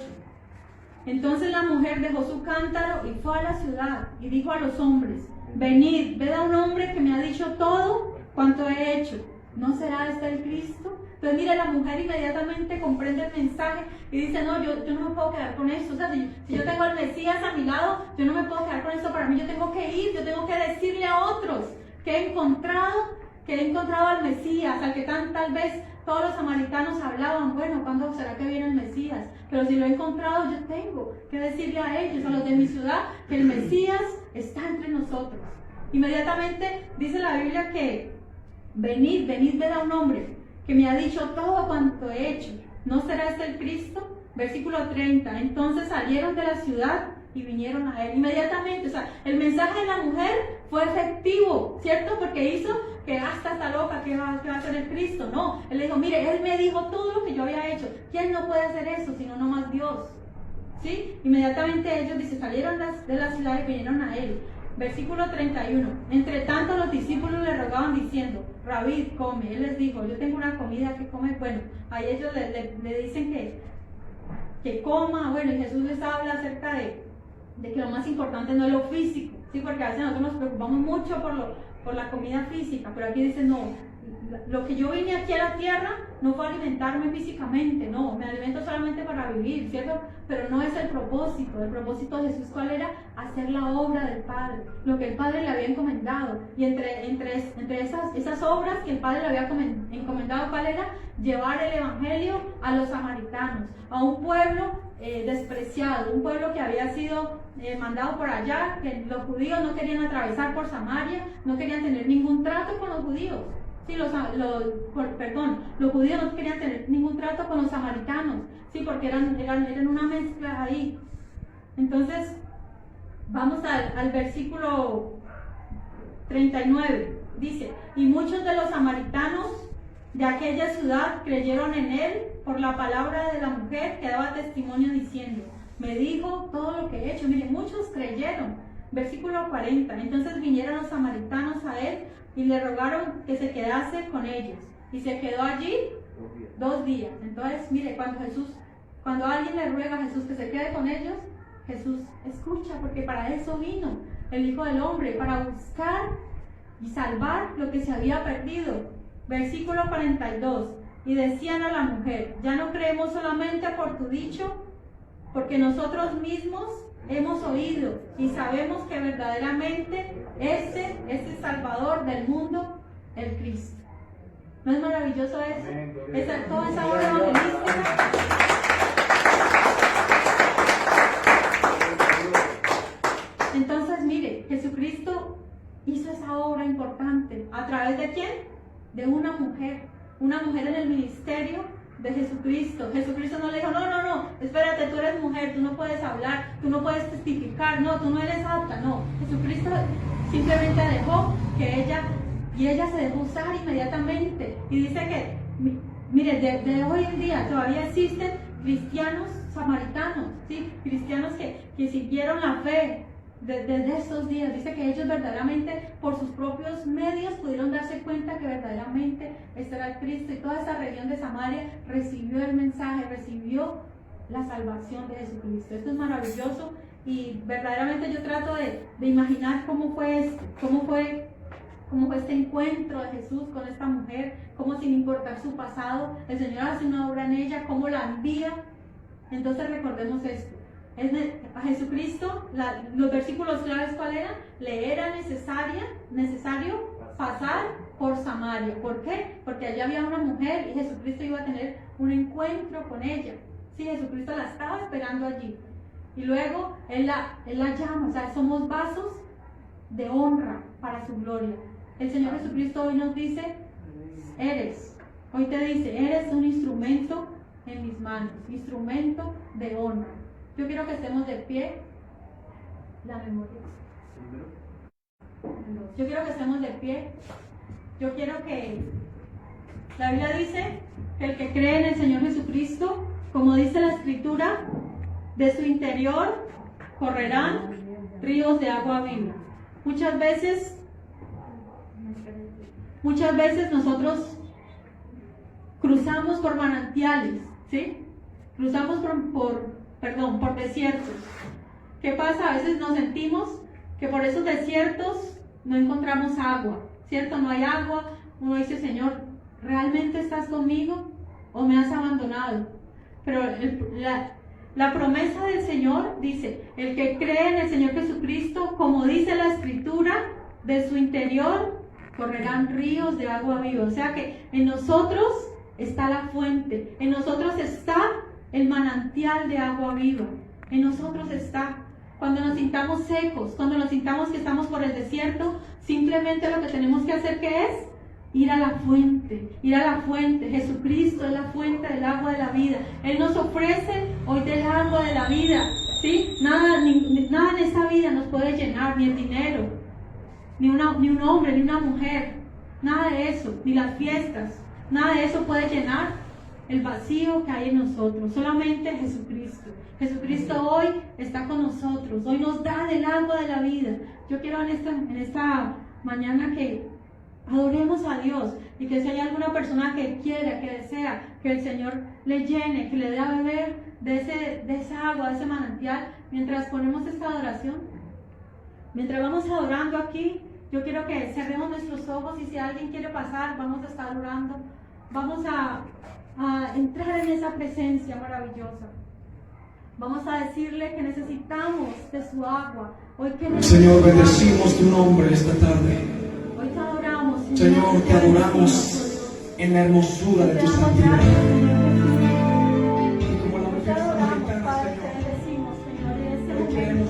Entonces la mujer dejó su cántaro y fue a la ciudad y dijo a los hombres: venid, ved a un hombre que me ha dicho todo cuanto he hecho. ¿No será este el Cristo? Entonces mire, la mujer inmediatamente comprende el mensaje y dice: no, yo no me puedo quedar con esto. O sea, si yo tengo al Mesías a mi lado, yo no me puedo quedar con esto para mí. Yo tengo que ir, yo tengo que decirle a otros que he encontrado al Mesías, al que tal vez todos los samaritanos hablaban: bueno, ¿cuándo será que viene el Mesías? Pero si lo he encontrado, yo tengo que decirle a ellos, a los de mi ciudad, que el Mesías está entre nosotros. Inmediatamente dice la Biblia que venid, ved a un hombre que me ha dicho todo cuanto he hecho. ¿No será este el Cristo? Versículo 30. Entonces salieron de la ciudad y vinieron a Él. Inmediatamente, o sea, el mensaje de la mujer fue efectivo, ¿cierto? Porque hizo que hasta está loca, que va a ser el Cristo. No, Él le dijo: mire, Él me dijo todo lo que yo había hecho. ¿Quién no puede hacer eso sino nomás Dios? ¿Sí? Inmediatamente ellos, dice, salieron de la ciudad y vinieron a Él. Versículo 31. Entre tanto los discípulos le rogaban diciendo: Rabí, come. Él les dijo: yo tengo una comida que comer. Bueno, ahí ellos le dicen que coma. Bueno, y Jesús les habla acerca de que lo más importante no es lo físico, ¿sí? Porque a veces nosotros nos preocupamos mucho por la comida física, pero aquí dice: no, lo que yo vine aquí a la tierra no fue alimentarme físicamente, no, me alimento solamente para vivir, ¿cierto? Pero no es el propósito de Jesús, ¿cuál era? Hacer la obra del Padre, lo que el Padre le había encomendado. Y entre esas obras que el Padre le había encomendado, ¿cuál era? Llevar el Evangelio a los samaritanos, a un pueblo despreciado, un pueblo que había sido mandado por allá, que los judíos no querían atravesar por Samaria, no querían tener ningún trato con los judíos. Sí, los judíos no querían tener ningún trato con los samaritanos, sí, porque eran una mezcla ahí. Entonces, vamos al versículo 39. Dice: y muchos de los samaritanos de aquella ciudad creyeron en Él por la palabra de la mujer que daba testimonio diciendo: me dijo todo lo que he hecho. Miren, muchos creyeron. Versículo 40. Entonces vinieron los samaritanos a Él y le rogaron que se quedase con ellos. Y se quedó allí 2 días. Entonces, mire, cuando alguien le ruega a Jesús que se quede con ellos, Jesús escucha, porque para eso vino el Hijo del Hombre, para buscar y salvar lo que se había perdido. Versículo 42. Y decían a la mujer: ya no creemos solamente por tu dicho, porque nosotros mismos hemos oído y sabemos que verdaderamente este es el Salvador del mundo, el Cristo. ¿No es maravilloso eso? Toda esa obra evangelística. Entonces, mire, Jesucristo hizo esa obra importante. ¿A través de quién? De una mujer en el ministerio de Jesucristo. Jesucristo no le dijo: no, espérate, tú eres mujer, tú no puedes hablar, tú no puedes testificar, no, tú no eres apta. No, Jesucristo simplemente dejó que ella se dejó usar inmediatamente. Y dice que, mire, de hoy en día todavía existen cristianos samaritanos, ¿sí? Cristianos que siguieron la fe desde estos días. Dice que ellos verdaderamente por sus propios medios pudieron darse cuenta que verdaderamente este era el Cristo, y toda esa región de Samaria recibió el mensaje, recibió la salvación de Jesucristo. Esto es maravilloso, y verdaderamente yo trato de imaginar cómo fue este encuentro de Jesús con esta mujer, cómo, sin importar su pasado, el Señor hace una obra en ella, cómo la envía. Entonces recordemos esto. A Jesucristo, los versículos claves, ¿cuál eran? Le era necesario pasar por Samaria. ¿Por qué? Porque allá había una mujer y Jesucristo iba a tener un encuentro con ella. Sí, Jesucristo la estaba esperando allí. Y luego Él la llama. O sea, somos vasos de honra para su gloria. El Señor Jesucristo hoy nos dice: hoy te dice, eres un instrumento en mis manos, instrumento de honra. Yo quiero que estemos de pie. La memoria. Yo quiero que estemos de pie. Yo quiero que... La Biblia dice que el que cree en el Señor Jesucristo, como dice la Escritura, de su interior correrán ríos de agua viva. Muchas veces nosotros cruzamos por manantiales, ¿sí? Cruzamos por desiertos. ¿Qué pasa? A veces nos sentimos que por esos desiertos no encontramos agua, ¿cierto? No hay agua. Uno dice: Señor, ¿realmente estás conmigo o me has abandonado? Pero la promesa del Señor dice: el que cree en el Señor Jesucristo, como dice la Escritura, de su interior correrán ríos de agua viva. O sea que en nosotros está la fuente, en nosotros está el manantial de agua viva, en nosotros está. Cuando nos sintamos secos, cuando nos sintamos que estamos por el desierto, simplemente lo que tenemos que hacer, ¿qué es? Ir a la fuente, Jesucristo es la fuente del agua de la vida. Él nos ofrece hoy del agua de la vida, ¿sí? Nada en esta vida nos puede llenar, ni el dinero, ni un hombre, ni una mujer, nada de eso, ni las fiestas, nada de eso puede llenar el vacío que hay en nosotros. Solamente Jesucristo. Jesucristo hoy está con nosotros, hoy nos da del agua de la vida. Yo quiero en esta mañana que adoremos a Dios, y que si hay alguna persona que quiera, que desea que el Señor le llene, que le dé a beber de esa agua, de ese manantial, mientras ponemos esta adoración, mientras vamos adorando aquí, yo quiero que cerremos nuestros ojos, y si alguien quiere pasar, vamos a estar orando, vamos a entrar en esa presencia maravillosa. Vamos a decirle que necesitamos de su agua. Hoy que Señor, bendecimos tu nombre esta tarde. Hoy te adoramos, Señor, te adoramos en la hermosura de tu santidad. Y como la mujer samaritana, Señor, hoy queremos